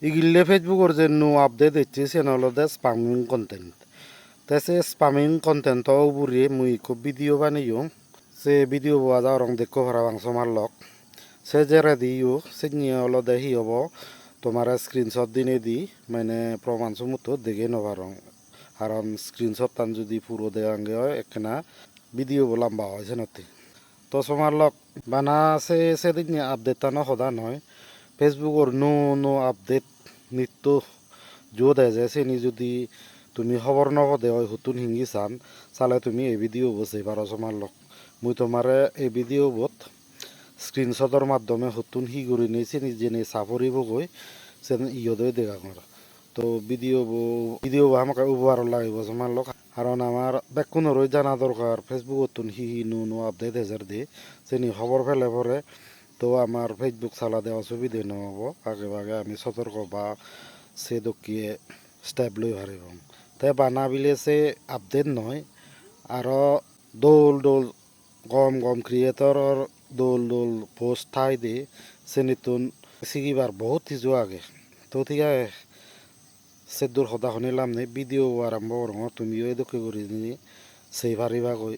ইগিলে ফেসবুকের যে no update দিচ্ছে চ্যানেলতে স্পামিং কন্টেন্ট তাই স্পামিং কন্টেন্ট উপরে মুই খুব ভিডিও বানাইও সে ভিডিও বাজা যাওয়ার দেখো ভাড়া বাংশ মারলক সে যে দিও সে নিয়ে হলো দেখি হব তোমার স্ক্রিনশট দিনে দি মানে প্রমাণ সমুত দেখে নবারং কারণ স্ক্রিনশট টান যদি পুরো দেওয়াঙ্গে হয় একখানা ভিডিও লম্বা হয় সেনতে তো সমারলক বানা সেদিন আপডেট টানো সদা নয় ফেসবুকের নো আপডেট নিত্য জো দেয় যে সেনি যদি তুমি খবর নগদে হয় হুতুন হিঙ্গি চালে তুমি এই ভিডিও বসে পারো সমারলক মুই তোমারে এই ভিডিও বোধ স্ক্রিনশটর মাধ্যমে হুতুন হি করে নিয়েছি নিজে চাপরিব গই সে ইয়দই দেখা কর তো ভিডিও আমাকে উপহার লাগিব সমারলক কারণ আমার বেকুনরই জানা দরকার ফেসবুকত হি নো আপডেট হেজার দিয়ে সেনি খবর ফেলে পরে তো আমার ফেসবুক চালা দেওয়া অসুবিধে নহব আগে ভাগে আমি সতর্ক বা সে দকিয়ে স্টেপ লৈ হারিব তাই বানা বিলে সে আপডেট নয় আরও দোল গম ক্রিয়েটরর দোল পোস্ট ঠাই দে সে নিতুন শিকিবার বহুত কিছু আগে তো ঠিক আছে সে দূর সদা শুনিলাম নেই ভিডিও আরম্ভ করো তুমিও এদকে করি নি সেই পারিবা কই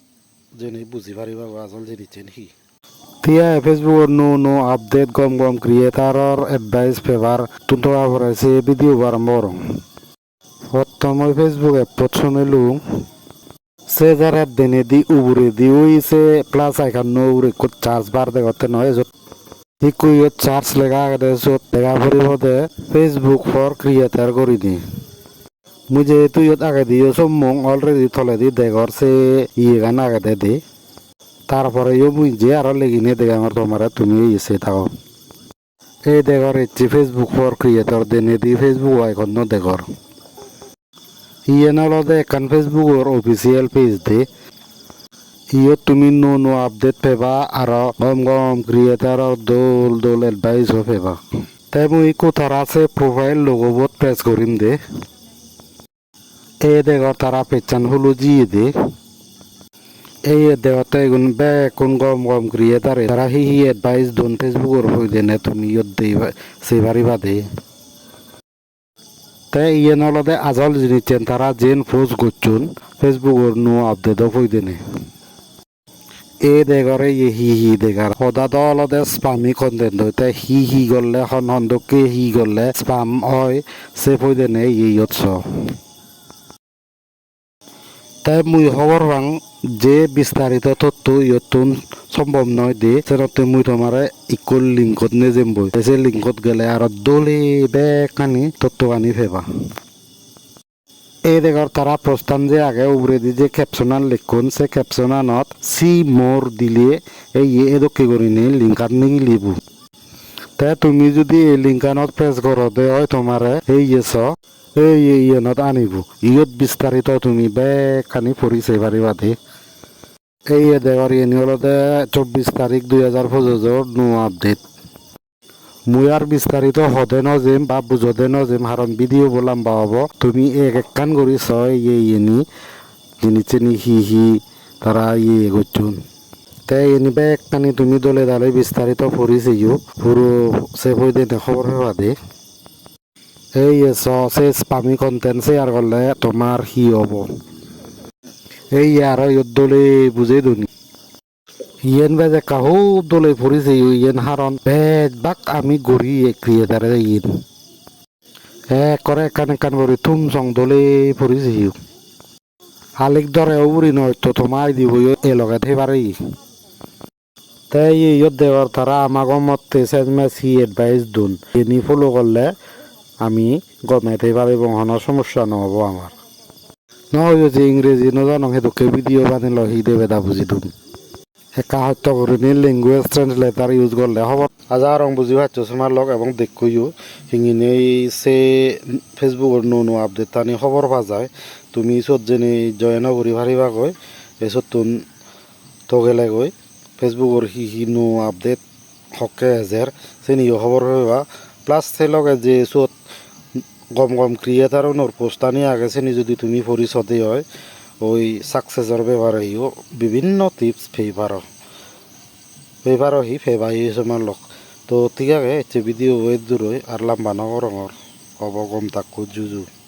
যেনি বুঝি পারিবা আসল যে দিচ্ছেন সি তিয়া ফেসবুকৰ নো আপডেট গম ক্ৰিয়েটাৰৰ এডভাইচ ফেভাৰ তুটো আবৰাইছে ভিডিও আৰম্ভ কৰং প্ৰথমে ফেসবুক এপত শুনিলো সে যারা দেনে দি উবুরে দি ওইছে প্লাস আইখান উবুরে কত চার্জ বার দেখতে নয় যত ইকুই চার্জ লেগা আগে যত লেগা পরিবদে ফেসবুক ফর ক্রিয়েটার করি দি মুই যেহেতু ইয়ত আগে দিও সব মং অলরেডি থলে দি দেখর সে ইয়ে গান আগে দে তারপরে ইউ মুই যে আরো লেগিনে দেখে আমার তোমার তুমি এসে থাকো এই দেখর এসছি ফেসবুক ফর ক্রিয়েটর দেনে দি ফেসবুক আইকন দেখর ইয়ে নলদে একান ফেসবুকর অফিসিয়াল পেজ দে ইয়ত তুমি নো আপডেট পেবা আর গম ক্রিয়েটারর দোল এডভাইস পেবা তাই মুই কোথার আছে প্রোফাইল লোগোবত প্রেস করিম দে এ দেখর তারা পেচান হলো জিয়ে দে এই দেওয়াতে এগুন কোন গম ক্রিয়েটার তারা হি এডভাইস দোন ফেসবুকর হই দেনে তুমি ইয়ত দে সে পারিবা দে তাই ইয়ে নলদে আজল জিনিসেন তারা জেন পোস্ট করছুন ফেসবুকর নো আপডেট হই দেনে এ দেখরে ইয়ে হি দেখার সদা তো অলদে স্পামি কন্টেন্ট হয় তাই হি করলে হন্দকে হি করলে স্পাম হয় সে হই দেনে ইয়ৎস তাই মুই খবর পাং যে বিস্তারিত তথ্য ইয়তুন সম্ভব নয় দে সেরতে মুই তোমার ইকুয়াল লিঙ্কত নে যেম বই সে লিঙ্কত গেলে আর দলে বেকানি তথ্য আনি ফেবা এই দেখর তারা প্রস্থান যে আগে উবরে দি যে ক্যাপশনাল লিখুন সে ক্যাপশনানত সি মোর দিলে এই এদকে করি নি লিঙ্কাত নিয়ে লিবু তাই তুমি যদি এই লিঙ্কানত প্রেস করো দে হয় তোমার এই ইয়েনত আনিব ইয়ত বিস্তারিত তুমি বেকানি পরিচয় পারিবা দে এই দেখর ইয়ে হলতে 24 তারিখ 2025 নো আপডেট মুই আর বিস্তারিত হদে নজেম বা বুঝদে নজেম হারণ ভিডিও বললাম বাব তুমি এক কান করি ছয় ইয়ে জিনিস হি তারা ইয়ে করছুন তাই এনিবে একখানি তুমি দলে দালে বিস্তারিত পরিচয় পুরো সে বই দেনে খবর হওয়া দে এই সে স্পামি কন্টেন্ট শেয়ার করলে তোমার হি হব এই আর দলে বুঝে দুনি ইয়েন বেজে কাহু দলে পরিছে ইয়েন হারণ বেজ বাক আমি গড়ি ক্রিয়েটারে ইয়েন করে কান করি তুম সং দলে পরিছে আলিক ধরে উড়ি নয় তো তোমার দিব এ লগে থেবারে তাই ইয়ত দেওয়ার তারা আমাকে মতে সেজমেস হি এডভাইস দুন এনি ফলো করলে আমি গমেতে পারিব হন সমস্যা নহব আমার নহয় যে ইংরেজি নজানো সেতুকে ভিডিও বানিল হি দেবে দা বুঝি তুমি একা হত্যা করে নি ল্যাঙ্গুয়েজ ট্রান্সলেটার ইউজ করলে হব আজার রং বুঝি পাচ্ছ তোমার লোক এবং দেখুইও হিঙিনে সে ফেসবুকের নো আপডেট তানি খবর পা যায় তুমি চত যেনে জয়েন করি পারিবা গৈ এসত তুন তো গেলে গৈ ফেসবুকের হি নো আপডেট হকে হেজের সে নিও খবর পাবা প্লাস সে লগে যে চত গম ক্রিয়েটার নোর পোস্টানি আগে সে যদি তুমি পরিচতে হয় ওই সাকসেসর ব্যবহারেও বিভিন্ন টিপস ফেভারো হি ফেভাই তোমার লোক তো ঠিক আছে ভিডিও ওয়েদ দূর আর লাম্বা নগর Obogom takut juju.